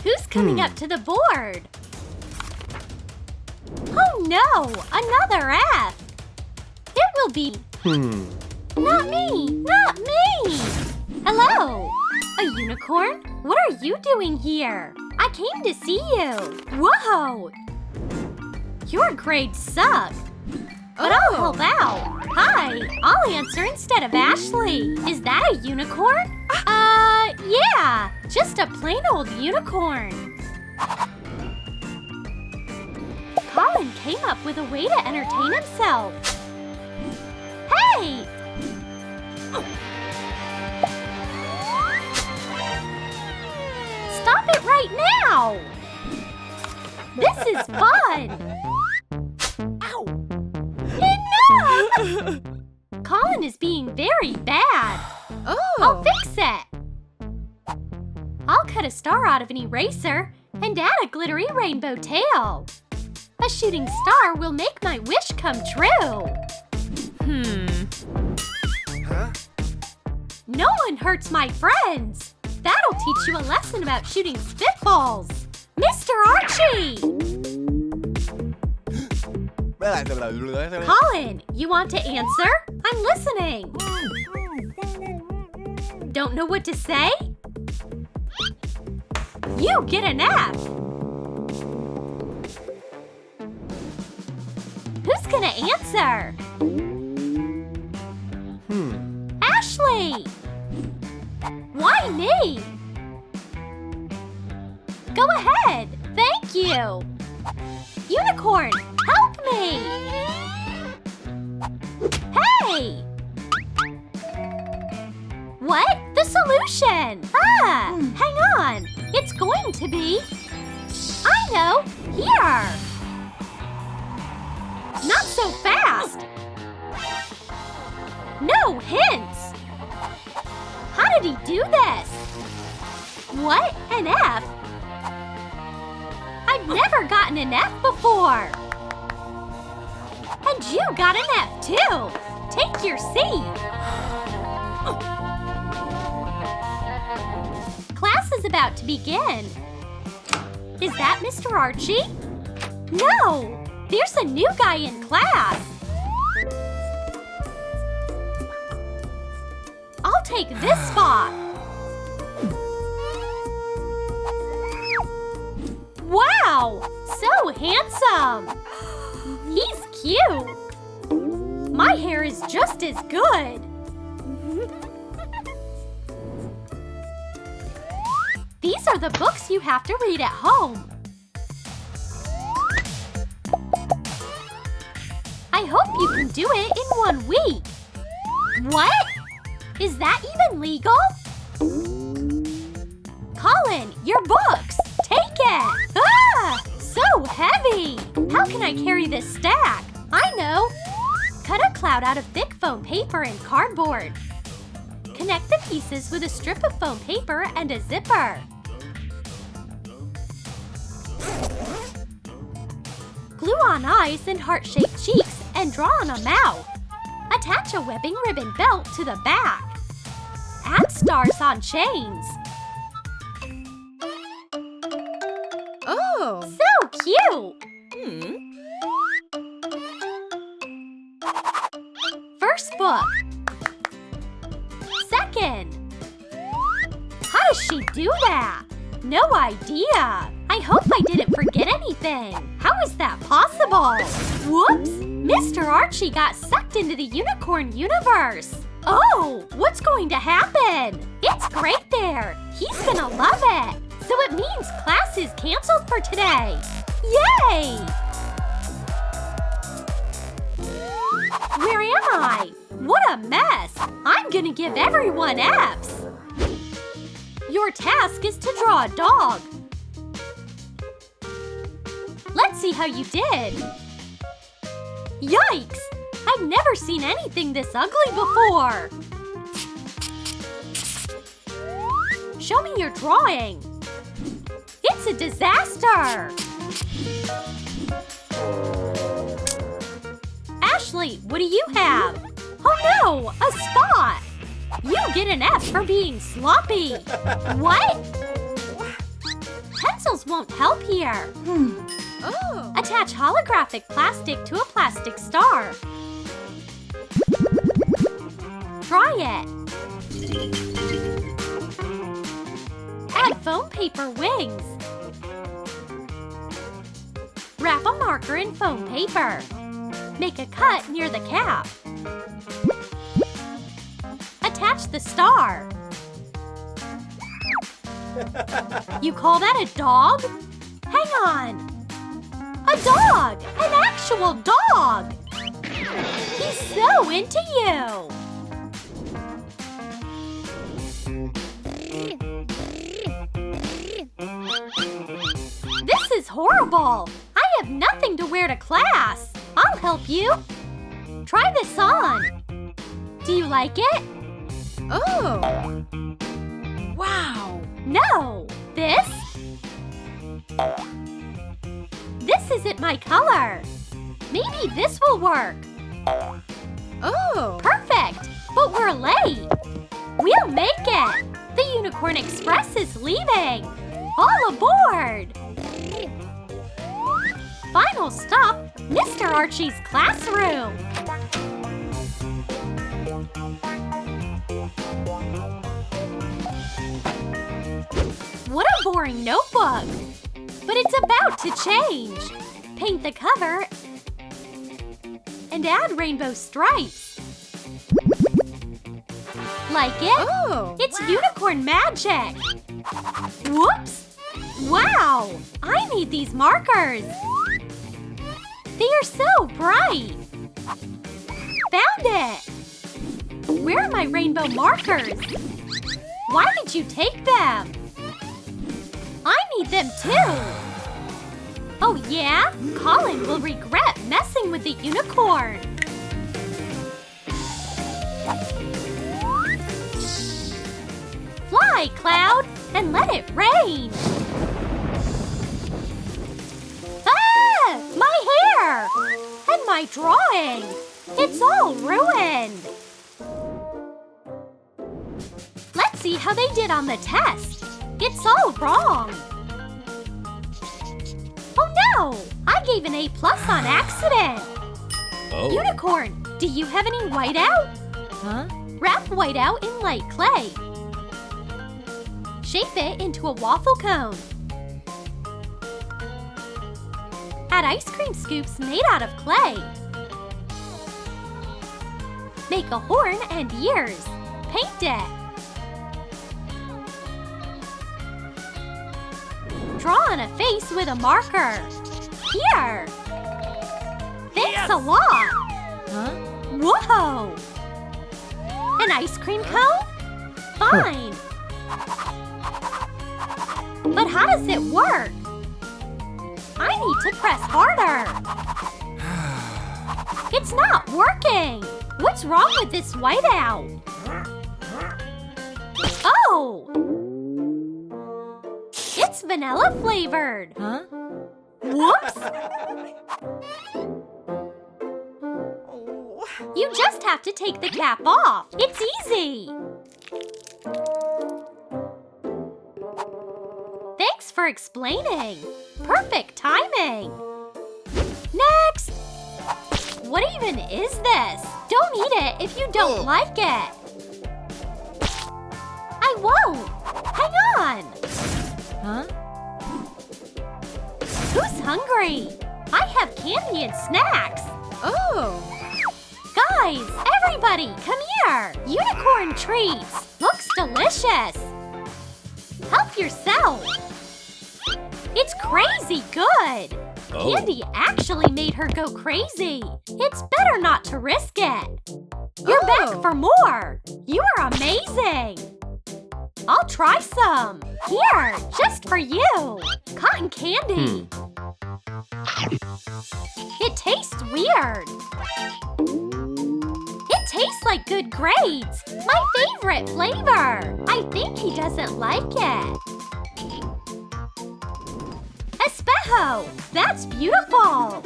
Who's coming up to the board? Oh no! Another F! It will be... Not me! Not me! Hello! A unicorn? What are you doing here? I came to see you! Whoa! Your grades suck! But I'll help out! Hi! I'll answer instead of Ashley! Is that a unicorn? Yeah! Just a plain old unicorn! Colin came up with a way to entertain himself! Hey! Stop it right now! This is fun! Ow! Enough! Colin is being very bad. Oh! I'll fix it. I'll cut a star out of an eraser and add a glittery rainbow tail. A shooting star will make my wish come true. Huh? No one hurts my friends. That'll teach you a lesson about shooting spitballs. Mr. Archie! Colin, you want to answer? I'm listening. Don't know what to say? You get an F. Who's gonna answer? Ashley! Why me? Go ahead. Thank you. Unicorn, help me! Hey! What? The solution! Hang on. It's going to be... I know! Here! Not so fast! No hints! How did he do this? What? An F? I've never gotten an F before! And you got an F too! Take your seat! Class is about to begin. Is that Mr. Archie? No! There's a new guy in class! I'll take this spot! Wow! So handsome! He's cute! My hair is just as good! These are the books you have to read at home. I hope you can do it in 1 week. What? Is that even legal? Colin, your books! Take it! Ah! So heavy! How can I carry this stack? I know! Cut a cloud out of thick foam paper and cardboard. Connect the pieces with a strip of foam paper and a zipper. Glue on eyes and heart-shaped cheeks and draw on a mouth. Attach a webbing ribbon belt to the back. Add stars on chains. Oh! So cute! First book. Second. How does she do that? No idea. I hope I didn't forget anything. How is that possible? Whoops! Mr. Archie got sucked into the unicorn universe. Oh, what's going to happen? It's great there. He's gonna love it. So it means class is canceled for today. Yay! Where am I? What a mess! I'm gonna give everyone Fs. Your task is to draw a dog. Let's see how you did. Yikes! I've never seen anything this ugly before. Show me your drawing. It's a disaster. Ashley, what do you have? Oh no, a spot. You get an F for being sloppy. What? won't help here. Oh. Attach holographic plastic to a plastic star. Try it. Add foam paper wings. Wrap a marker in foam paper. Make a cut near the cap. Attach the star. You call that a dog? Hang on. A dog! An actual dog! He's so into you! This is horrible! I have nothing to wear to class! I'll help you! Try this on! Do you like it? Oh. Wow. No! This? This isn't my color! Maybe this will work! Oh. Perfect! But we're late! We'll make it! The Unicorn Express is leaving! All aboard! Final stop, Mr. Archie's classroom! What a boring notebook! But it's about to change! Paint the cover and add rainbow stripes. Like it? Oh. It's unicorn magic! Whoops! Wow! I need these markers! They are so bright! Found it! Where are my rainbow markers? Why did you take them? I need them too! Oh yeah? Colin will regret messing with the unicorn! Fly, Cloud, and let it rain! Ah! My hair! And my drawing! It's all ruined! Let's see how they did on the test. It's all wrong. Oh no! I gave an A+ on accident! Oh. Unicorn, do you have any whiteout? Huh? Wrap whiteout in light clay. Shape it into a waffle cone. Add ice cream scoops made out of clay. Make a horn and ears. Paint it. Draw on a face with a marker. Here! Thanks a lot! Huh? Whoa! An ice cream cone? Fine! But how does it work? I need to press harder! It's not working! What's wrong with this whiteout? Oh! It's vanilla flavored! Huh? Whoops! You just have to take the cap off. It's easy. Thanks for explaining. Perfect timing. Next! What even is this? Don't eat it if you don't like it. I won't. Hang on. Huh? Who's hungry? I have candy and snacks. Oh. Guys, everybody, come here! Unicorn treats! Looks delicious! Help yourself! It's crazy good! Oh. Candy actually made her go crazy! It's better not to risk it! You're back for more! You are amazing! I'll try some! Here, just for you! Cotton candy! It tastes weird! It tastes like good grades! My favorite flavor! I think he doesn't like it. Espejo! That's beautiful!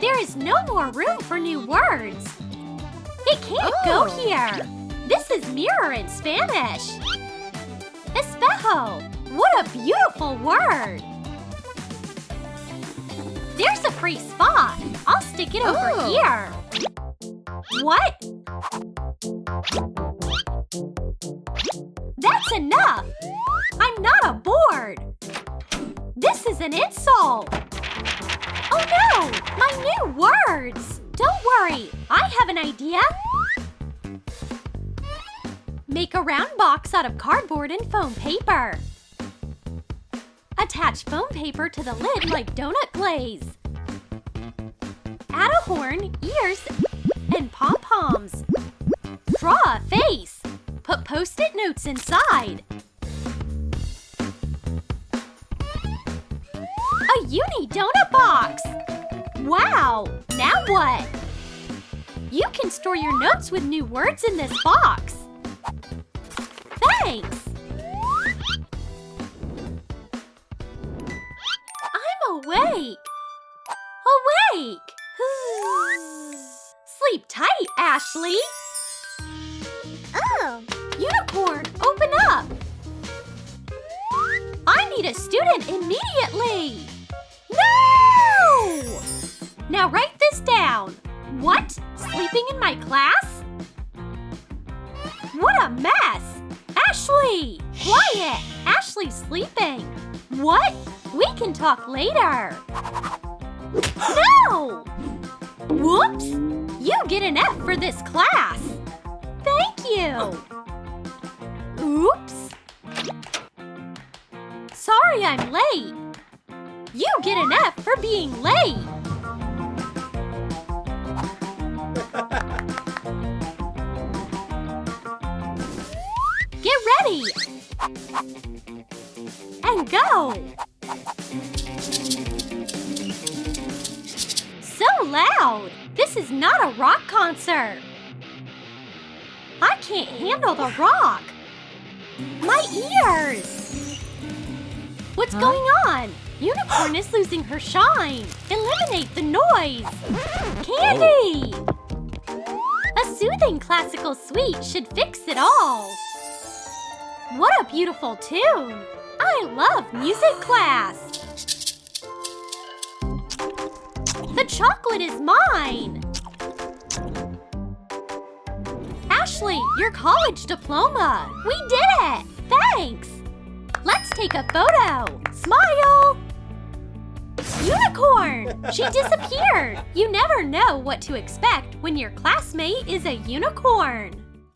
There is no more room for new words. It can't go here. This is mirror in Spanish. Espejo! What a beautiful word! There's a free spot. I'll stick it over Oh. here. What? That's enough! I'm not a board! This is an insult! Oh no! My new words! Don't worry, I have an idea! Make a round box out of cardboard and foam paper. Attach foam paper to the lid like donut glaze. Add a horn, ears, and pom-poms. Draw a face. Put Post-it notes inside. A uni donut box! Wow! Now what? You can store your notes with new words in this box. Thanks! I'm awake! Awake! Sleep tight, Ashley! Oh, Unicorn, open up! I need a student immediately! No! Now write this down. What? Sleeping in my class? What a mess! Ashley! Quiet! Ashley's sleeping. What? We can talk later. No! Whoops! You get an F for this class. Thank you. Oops. Sorry I'm late. You get an F for being late. Get ready. And go. So loud. This is not a rock concert. I can't handle the rock. My ears. What's going on? Unicorn is losing her shine. Eliminate the noise. Candy. A soothing classical suite should fix it all. What a beautiful tune. I love music class. The chocolate is mine. Ashley, your college diploma. We did it. Thanks. Let's take a photo. Smile. Unicorn! She disappeared. You never know what to expect when your classmate is a unicorn.